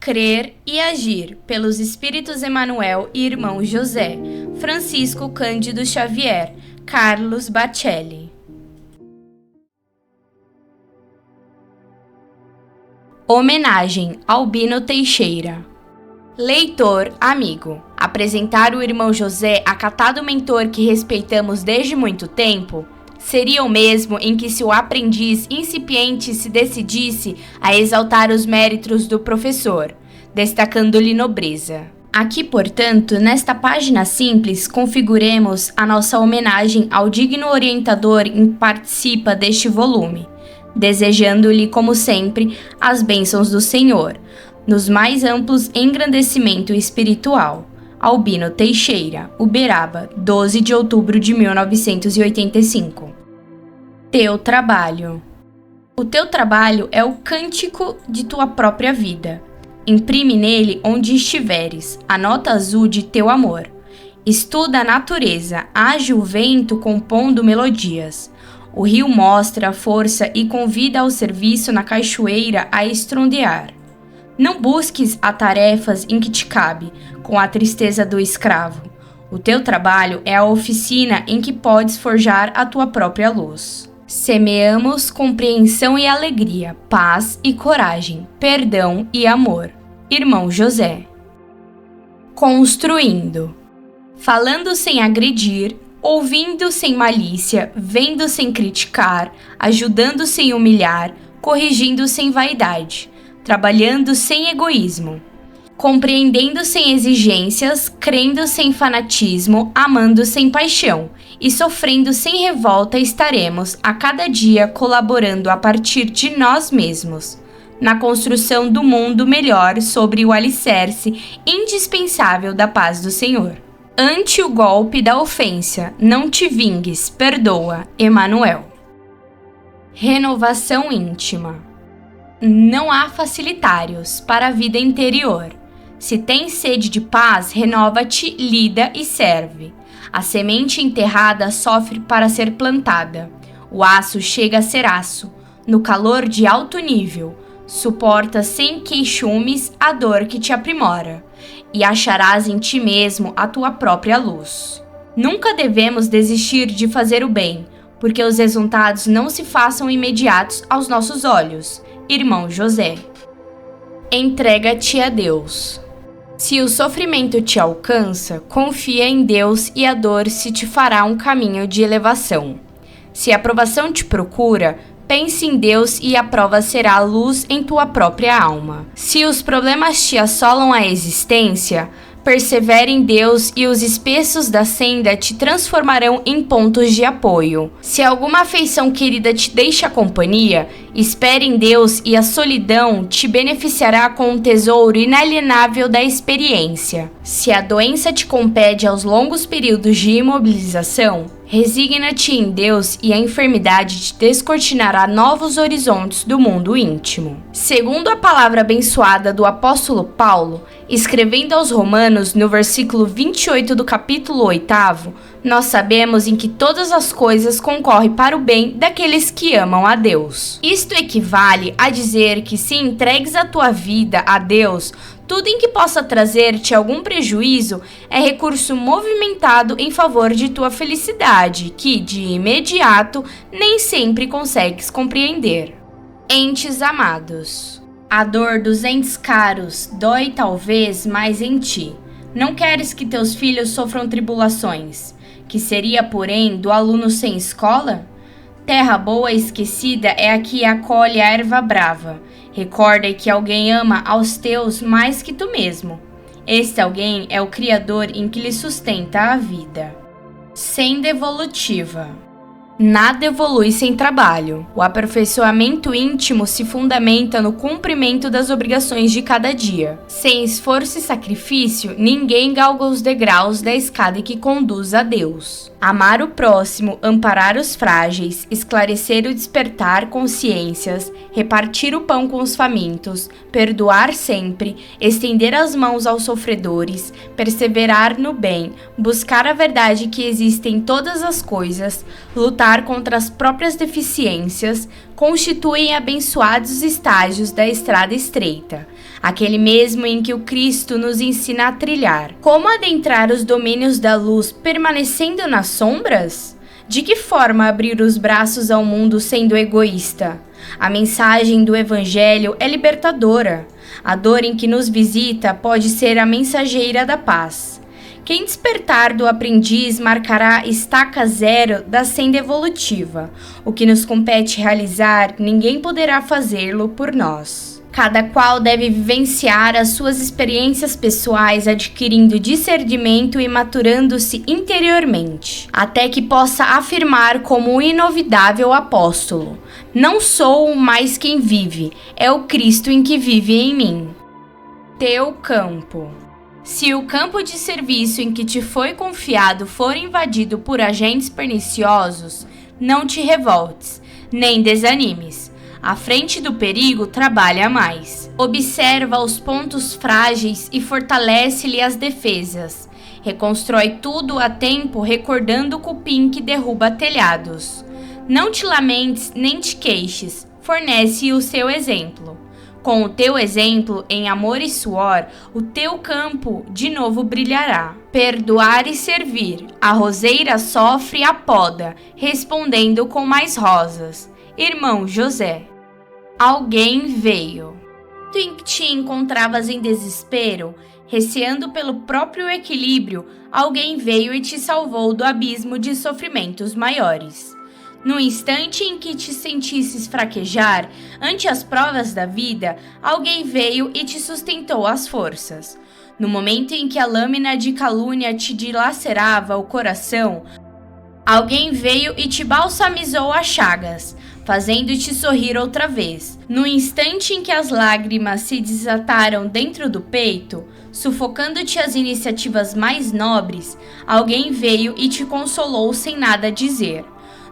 Crer e agir pelos Espíritos Emmanuel e Irmão José, Francisco Cândido Xavier, Carlos Bacelli. Homenagem Albino Teixeira. Leitor amigo, apresentar o Irmão José, acatado mentor que respeitamos desde muito tempo, seria o mesmo em que se o aprendiz incipiente se decidisse a exaltar os méritos do professor, destacando-lhe nobreza. Aqui, portanto, nesta página simples, configuremos a nossa homenagem ao digno orientador que participa deste volume, desejando-lhe, como sempre, as bênçãos do Senhor, nos mais amplos engrandecimento espiritual. Albino Teixeira, Uberaba, 12 de outubro de 1985. Teu trabalho. O teu trabalho é o cântico de tua própria vida. Imprime nele onde estiveres a nota azul de teu amor. Estuda a natureza, age o vento compondo melodias. O rio mostra a força e convida ao serviço na cachoeira a estrondear. Não busques a tarefas em que te cabe, com a tristeza do escravo. O teu trabalho é a oficina em que podes forjar a tua própria luz. Semeamos compreensão e alegria, paz e coragem, perdão e amor. Irmão José. Construindo. Falando sem agredir, ouvindo sem malícia, vendo sem criticar, ajudando sem humilhar, corrigindo sem vaidade, trabalhando sem egoísmo, compreendendo sem exigências, crendo sem fanatismo, amando sem paixão e sofrendo sem revolta, estaremos a cada dia colaborando a partir de nós mesmos, na construção do mundo melhor sobre o alicerce indispensável da paz do Senhor. Ante o golpe da ofensa, não te vingues, perdoa, Emmanuel. Renovação íntima. Não há facilitários para a vida interior. Se tens sede de paz, renova-te, lida e serve. A semente enterrada sofre para ser plantada. O aço chega a ser aço, no calor de alto nível. Suporta sem queixumes a dor que te aprimora, e acharás em ti mesmo a tua própria luz. Nunca devemos desistir de fazer o bem, porque os resultados não se façam imediatos aos nossos olhos. Irmão José. Entrega-te a Deus. Se o sofrimento te alcança, confia em Deus e a dor se te fará um caminho de elevação. Se a aprovação te procura, pense em Deus e a prova será a luz em tua própria alma. Se os problemas te assolam a existência, persevere em Deus e os espessos da senda te transformarão em pontos de apoio. Se alguma afeição querida te deixa companhia, espere em Deus e a solidão te beneficiará com um tesouro inalienável da experiência. Se a doença te compede aos longos períodos de imobilização, resigna-te em Deus e a enfermidade te descortinará novos horizontes do mundo íntimo. Segundo a palavra abençoada do apóstolo Paulo, escrevendo aos Romanos no versículo 28 do capítulo 8, nós sabemos em que todas as coisas concorrem para o bem daqueles que amam a Deus. Isto equivale a dizer que se entregues a tua vida a Deus, tudo em que possa trazer-te algum prejuízo é recurso movimentado em favor de tua felicidade, que, de imediato, nem sempre consegues compreender. Entes amados. A dor dos entes caros dói talvez mais em ti. Não queres que teus filhos sofram tribulações, que seria, porém, do aluno sem escola? Terra boa esquecida é a que acolhe a erva brava. Recorda que alguém ama aos teus mais que tu mesmo. Este alguém é o Criador em que lhe sustenta a vida. Sem devolutiva. Nada evolui sem trabalho. O aperfeiçoamento íntimo se fundamenta no cumprimento das obrigações de cada dia. Sem esforço e sacrifício, ninguém galga os degraus da escada que conduz a Deus. Amar o próximo, amparar os frágeis, esclarecer o despertar consciências, repartir o pão com os famintos, perdoar sempre, estender as mãos aos sofredores, perseverar no bem, buscar a verdade que existe em todas as coisas, lutar contra as próprias deficiências, constituem abençoados estágios da estrada estreita, aquele mesmo em que o Cristo nos ensina a trilhar. Como adentrar os domínios da luz permanecendo nas sombras? De que forma abrir os braços ao mundo sendo egoísta? A mensagem do Evangelho é libertadora. A dor em que nos visita pode ser a mensageira da paz. Quem despertar do aprendiz marcará estaca zero da senda evolutiva. O que nos compete realizar, ninguém poderá fazê-lo por nós. Cada qual deve vivenciar as suas experiências pessoais, adquirindo discernimento e maturando-se interiormente, até que possa afirmar como o inovidável apóstolo: não sou mais quem vive, é o Cristo em que vive em mim. Teu campo. Se o campo de serviço em que te foi confiado for invadido por agentes perniciosos, não te revoltes, nem desanimes. À frente do perigo, trabalha mais. Observa os pontos frágeis e fortalece-lhe as defesas. Reconstrói tudo a tempo, recordando o cupim que derruba telhados. Não te lamentes nem te queixes, fornece o seu exemplo. Com o teu exemplo, em amor e suor, o teu campo de novo brilhará. Perdoar e servir, a roseira sofre a poda, respondendo com mais rosas. Irmão José. Alguém veio. Tu em que te encontravas em desespero, receando pelo próprio equilíbrio, alguém veio e te salvou do abismo de sofrimentos maiores. No instante em que te sentisses fraquejar ante as provas da vida, alguém veio e te sustentou as forças. No momento em que a lâmina de calúnia te dilacerava o coração, alguém veio e te balsamizou as chagas, fazendo-te sorrir outra vez. No instante em que as lágrimas se desataram dentro do peito, sufocando-te as iniciativas mais nobres, alguém veio e te consolou sem nada dizer.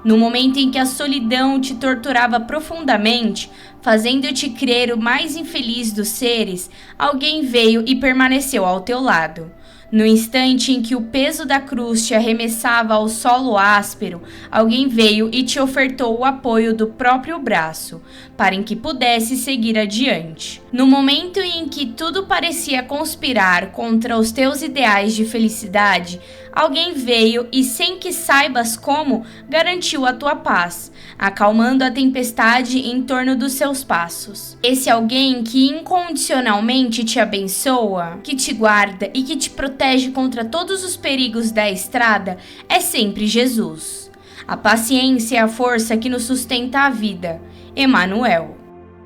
No momento em que a solidão te torturava profundamente, fazendo-te crer o mais infeliz dos seres, alguém veio e permaneceu ao teu lado. No instante em que o peso da cruz te arremessava ao solo áspero, alguém veio e te ofertou o apoio do próprio braço, para em que pudesse seguir adiante. No momento em que tudo parecia conspirar contra os teus ideais de felicidade, alguém veio e, sem que saibas como, garantiu a tua paz, acalmando a tempestade em torno dos seus passos. Esse alguém que incondicionalmente te abençoa, que te guarda e que te protege contra todos os perigos da estrada é sempre Jesus. A paciência é a força que nos sustenta a vida. Emmanuel.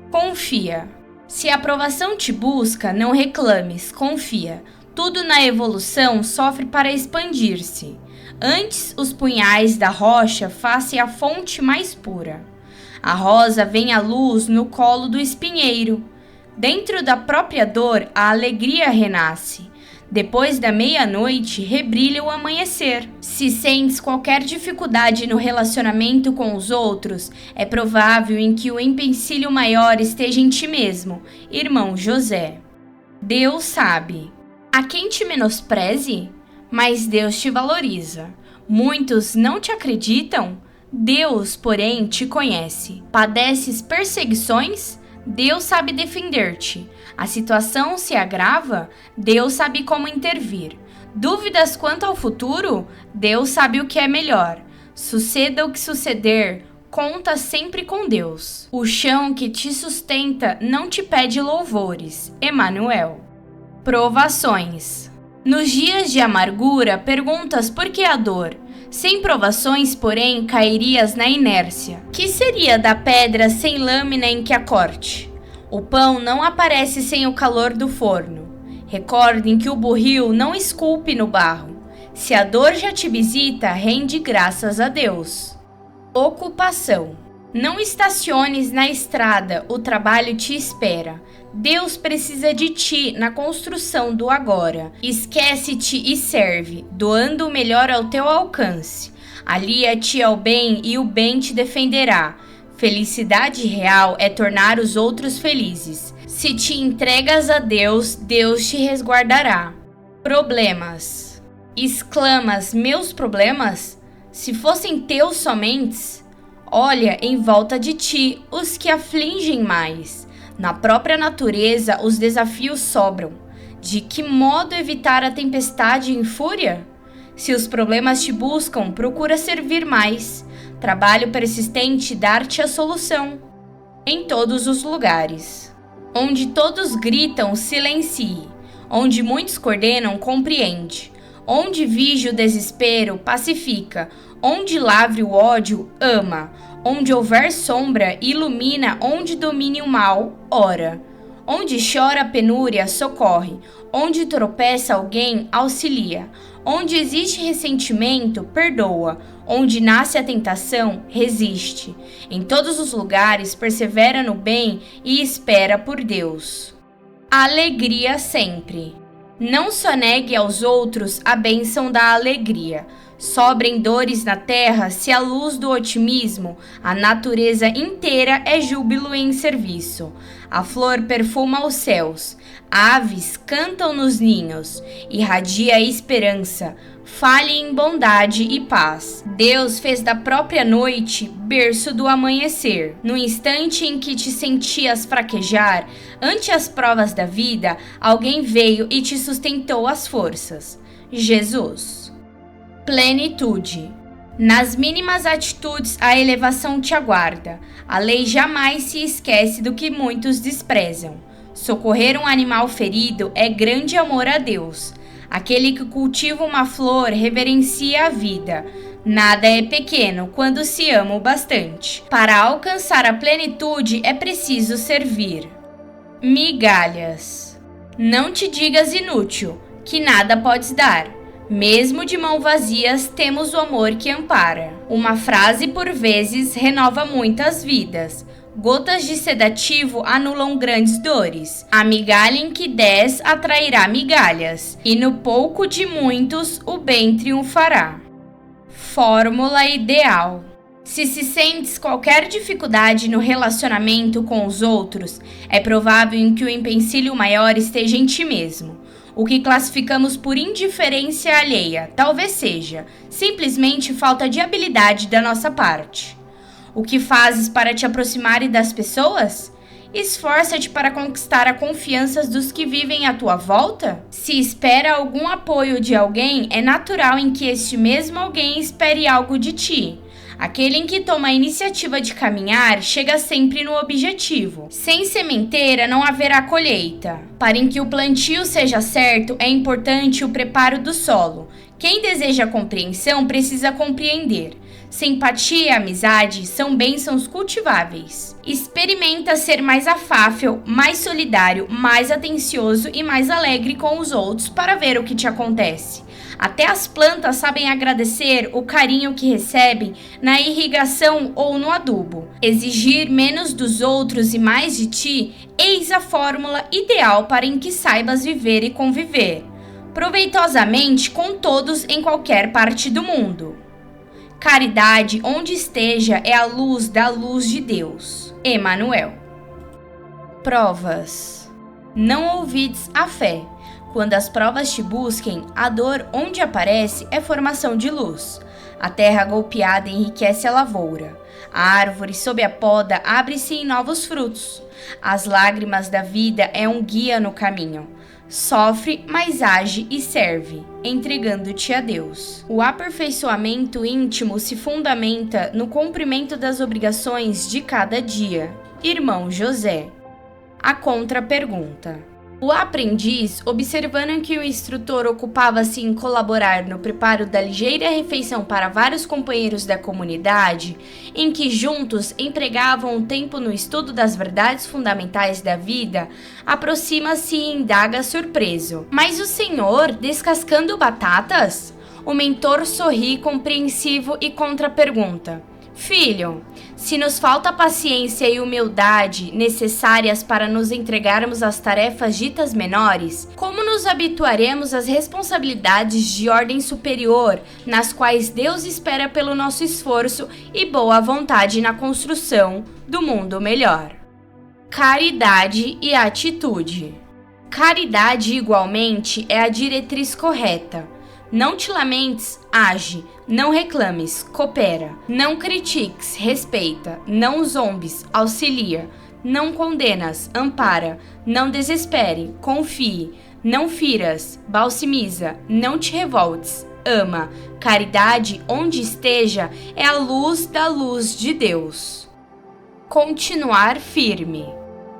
Confia. Se a aprovação te busca, não reclames, confia. Tudo na evolução sofre para expandir-se. Antes, os punhais da rocha face a fonte mais pura. A rosa vem à luz no colo do espinheiro. Dentro da própria dor, a alegria renasce. Depois da meia-noite, rebrilha o amanhecer. Se sentes qualquer dificuldade no relacionamento com os outros, é provável em que o empecilho maior esteja em ti mesmo, irmão José. Deus sabe. Há quem te menospreze, mas Deus te valoriza. Muitos não te acreditam, Deus, porém, te conhece. Padeces perseguições? Deus sabe defender-te. A situação se agrava? Deus sabe como intervir. Dúvidas quanto ao futuro? Deus sabe o que é melhor. Suceda o que suceder, conta sempre com Deus. O chão que te sustenta não te pede louvores. Emmanuel. Provações. Nos dias de amargura, perguntas por que a dor? Sem provações, porém, cairias na inércia. Que seria da pedra sem lâmina em que a corte? O pão não aparece sem o calor do forno. Recordem que o burril não esculpe no barro. Se a dor já te visita, rende graças a Deus. Ocupação. Não estaciones na estrada, o trabalho te espera. Deus precisa de ti na construção do agora. Esquece-te e serve, doando o melhor ao teu alcance. Alia-te ao bem e o bem te defenderá. Felicidade real é tornar os outros felizes. Se te entregas a Deus, Deus te resguardará. Problemas. Exclamas, meus problemas? Se fossem teus somente, olha em volta de ti os que afligem mais. Na própria natureza os desafios sobram. De que modo evitar a tempestade em fúria? Se os problemas te buscam, procura servir mais. Trabalho persistente dar-te a solução. Em todos os lugares. Onde todos gritam, silencie. Onde muitos coordenam, compreende. Onde vige o desespero, pacifica. Onde lavre o ódio, ama. Onde houver sombra, ilumina. Onde domine o mal, ora. Onde chora a penúria, socorre. Onde tropeça alguém, auxilia. Onde existe ressentimento, perdoa. Onde nasce a tentação, resiste. Em todos os lugares, persevera no bem e espera por Deus. Alegria sempre. Não sonegue aos outros a bênção da alegria. Sobrem dores na terra se a luz do otimismo, a natureza inteira é júbilo em serviço. A flor perfuma os céus, aves cantam nos ninhos, irradia a esperança, fale em bondade e paz. Deus fez da própria noite berço do amanhecer. No instante em que te sentias fraquejar, ante as provas da vida, alguém veio e te sustentou as forças. Jesus. Plenitude. Nas mínimas atitudes a elevação te aguarda. A lei jamais se esquece do que muitos desprezam. Socorrer um animal ferido é grande amor a Deus. Aquele que cultiva uma flor reverencia a vida. Nada é pequeno quando se ama o bastante. Para alcançar a plenitude é preciso servir. Migalhas. Não te digas inútil, que nada podes dar. Mesmo de mãos vazias temos o amor que ampara. Uma frase por vezes renova muitas vidas. Gotas de sedativo anulam grandes dores. A migalha em que des atrairá migalhas, e no pouco de muitos o bem triunfará. Fórmula ideal. Se sentes qualquer dificuldade no relacionamento com os outros, é provável que o empecilho maior esteja em ti mesmo. O que classificamos por indiferença alheia talvez seja simplesmente falta de habilidade da nossa parte. O que fazes para te aproximar das pessoas? Esforça-te para conquistar a confiança dos que vivem à tua volta? Se espera algum apoio de alguém, é natural em que este mesmo alguém espere algo de ti. Aquele em que toma a iniciativa de caminhar chega sempre no objetivo. Sem sementeira não haverá colheita. Para que o plantio seja certo, é importante o preparo do solo. Quem deseja compreensão precisa compreender. Simpatia e amizade são bênçãos cultiváveis. Experimenta ser mais afável, mais solidário, mais atencioso e mais alegre com os outros para ver o que te acontece. Até as plantas sabem agradecer o carinho que recebem na irrigação ou no adubo. Exigir menos dos outros e mais de ti, eis a fórmula ideal para em que saibas viver e conviver proveitosamente com todos em qualquer parte do mundo. Caridade, onde esteja, é a luz da luz de Deus. Emmanuel. Provas. Não ouvides a fé. Quando as provas te busquem, a dor onde aparece é formação de luz. A terra golpeada enriquece a lavoura. A árvore sob a poda abre-se em novos frutos. As lágrimas da vida é um guia no caminho. Sofre, mas age e serve, entregando-te a Deus. O aperfeiçoamento íntimo se fundamenta no cumprimento das obrigações de cada dia. Irmão José. A contrapergunta. O aprendiz, observando que o instrutor ocupava-se em colaborar no preparo da ligeira refeição para vários companheiros da comunidade, em que juntos empregavam o tempo no estudo das verdades fundamentais da vida, aproxima-se e indaga surpreso. Mas o senhor, descascando batatas? O mentor sorri compreensivo e contrapergunta. Filho, se nos falta a paciência e humildade necessárias para nos entregarmos às tarefas ditas menores, como nos habituaremos às responsabilidades de ordem superior, nas quais Deus espera pelo nosso esforço e boa vontade na construção do mundo melhor? Caridade e atitude. Caridade, igualmente, é a diretriz correta. Não te lamentes, age. Não reclames, coopera. Não critiques, respeita. Não zombes, auxilia. Não condenas, ampara. Não desespere, confie. Não firas, balsamiza. Não te revoltes, ama. Caridade, onde esteja, é a luz da luz de Deus. Continuar firme.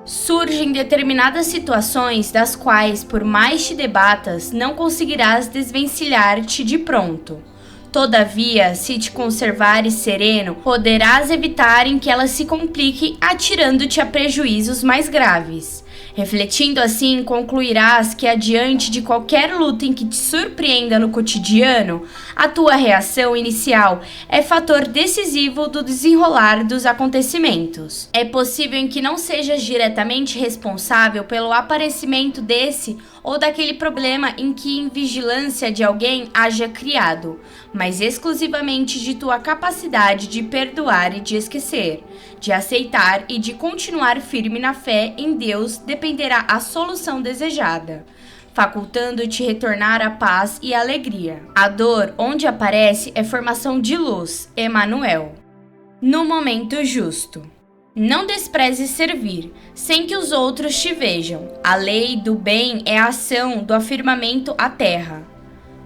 Surgem determinadas situações das quais, por mais te debatas, não conseguirás desvencilhar-te de pronto. Todavia, se te conservares sereno, poderás evitar em que elas se compliquem, atirando-te a prejuízos mais graves. Refletindo assim, concluirás que, adiante de qualquer luta em que te surpreenda no cotidiano, a tua reação inicial é fator decisivo do desenrolar dos acontecimentos. É possível em que não sejas diretamente responsável pelo aparecimento desse ou daquele problema em que invigilância de alguém haja criado, mas exclusivamente de tua capacidade de perdoar e de esquecer, de aceitar e de continuar firme na fé em Deus dependerá a solução desejada, facultando-te retornar a paz e a alegria. A dor, onde aparece, é formação de luz, Emmanuel. No momento justo. Não desprezes servir, sem que os outros te vejam. A lei do bem é a ação do afirmamento à terra.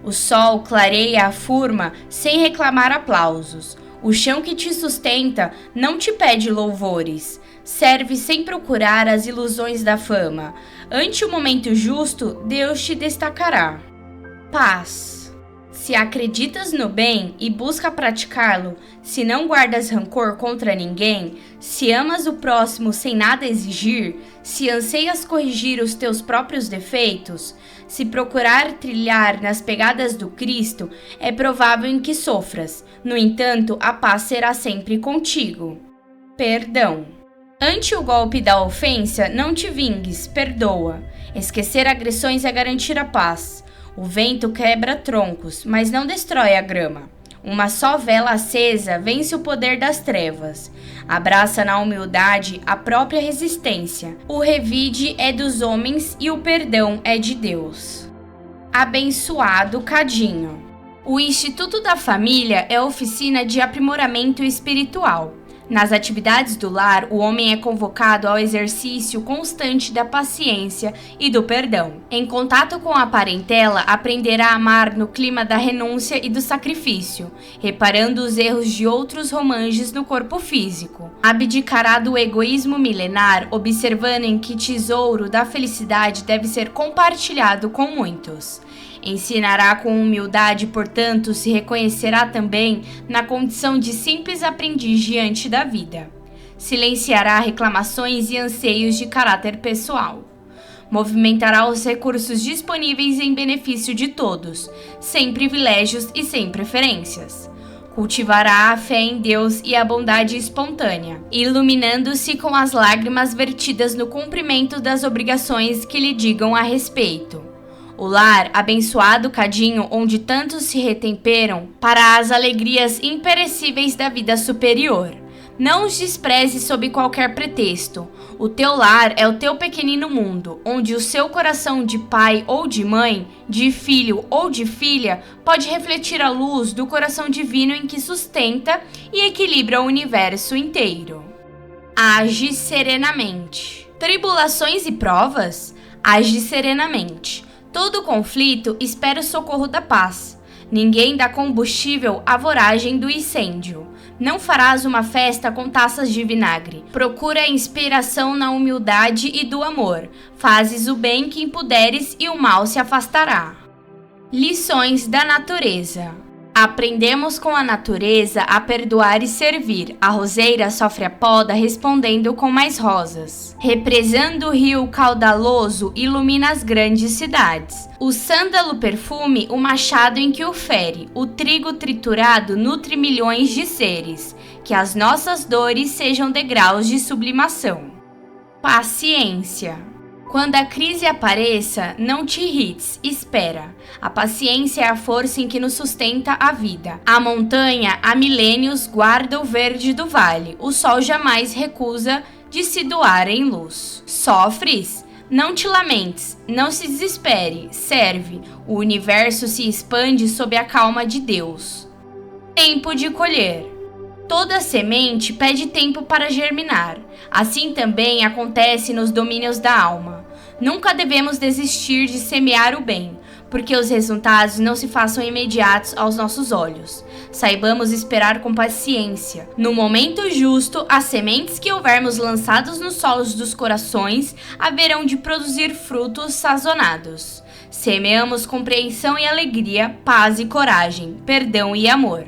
O sol clareia a furma sem reclamar aplausos. O chão que te sustenta não te pede louvores. Serve sem procurar as ilusões da fama. Ante o momento justo, Deus te destacará. Paz. Se acreditas no bem e busca praticá-lo, se não guardas rancor contra ninguém, se amas o próximo sem nada exigir, se anseias corrigir os teus próprios defeitos, se procurar trilhar nas pegadas do Cristo, é provável em que sofras. No entanto, a paz será sempre contigo. Perdão. Ante o golpe da ofensa, não te vingues, perdoa. Esquecer agressões é garantir a paz. O vento quebra troncos, mas não destrói a grama. Uma só vela acesa vence o poder das trevas. Abraça na humildade a própria resistência. O revide é dos homens e o perdão é de Deus. Abençoado Cadinho. O Instituto da Família é oficina de aprimoramento espiritual. Nas atividades do lar, o homem é convocado ao exercício constante da paciência e do perdão. Em contato com a parentela, aprenderá a amar no clima da renúncia e do sacrifício, reparando os erros de outros romanges no corpo físico. Abdicará do egoísmo milenar, observando em que tesouro da felicidade deve ser compartilhado com muitos. Ensinará com humildade, portanto, se reconhecerá também na condição de simples aprendiz diante da vida. Silenciará reclamações e anseios de caráter pessoal. Movimentará os recursos disponíveis em benefício de todos, sem privilégios e sem preferências. Cultivará a fé em Deus e a bondade espontânea, iluminando-se com as lágrimas vertidas no cumprimento das obrigações que lhe digam a respeito. O lar, abençoado cadinho onde tantos se retemperam para as alegrias imperecíveis da vida superior. Não os despreze sob qualquer pretexto. O teu lar é o teu pequenino mundo, onde o seu coração de pai ou de mãe, de filho ou de filha, pode refletir a luz do coração divino em que sustenta e equilibra o universo inteiro. Age serenamente. Tribulações e provas? Age serenamente. Todo conflito espera o socorro da paz. Ninguém dá combustível à voragem do incêndio. Não farás uma festa com taças de vinagre. Procura a inspiração na humildade e do amor. Fazes o bem quem puderes e o mal se afastará. Lições da natureza. Aprendemos com a natureza a perdoar e servir. A roseira sofre a poda respondendo com mais rosas. Represando o rio caudaloso ilumina as grandes cidades. O sândalo perfume o machado em que o fere. O trigo triturado nutre milhões de seres. que as nossas dores sejam degraus de sublimação. Paciência. Quando a crise apareça, não te irrites, espera. A paciência é a força em que nos sustenta a vida. A montanha há milênios guarda o verde do vale, o sol jamais recusa de se doar em luz. Sofres? Não te lamentes, não se desespere, serve. O universo se expande sob a calma de Deus. Tempo de colher. Toda semente pede tempo para germinar. Assim também acontece nos domínios da alma. Nunca devemos desistir de semear o bem, porque os resultados não se façam imediatos aos nossos olhos. Saibamos esperar com paciência. No momento justo, as sementes que houvermos lançadas nos solos dos corações haverão de produzir frutos sazonados. Semeamos compreensão e alegria, paz e coragem, perdão e amor.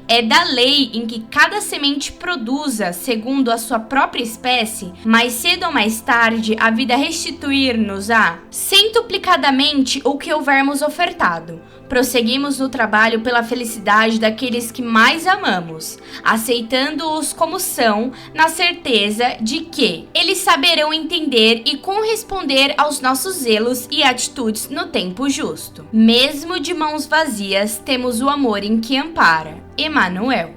É da lei em que cada semente produza, segundo a sua própria espécie, mais cedo ou mais tarde, a vida restituir-nos-á centuplicadamente o que houvermos ofertado. Prosseguimos no trabalho pela felicidade daqueles que mais amamos, aceitando-os como são, na certeza de que eles saberão entender e corresponder aos nossos zelos e atitudes no tempo justo. Mesmo de mãos vazias, temos o amor em que ampara. Emmanuel.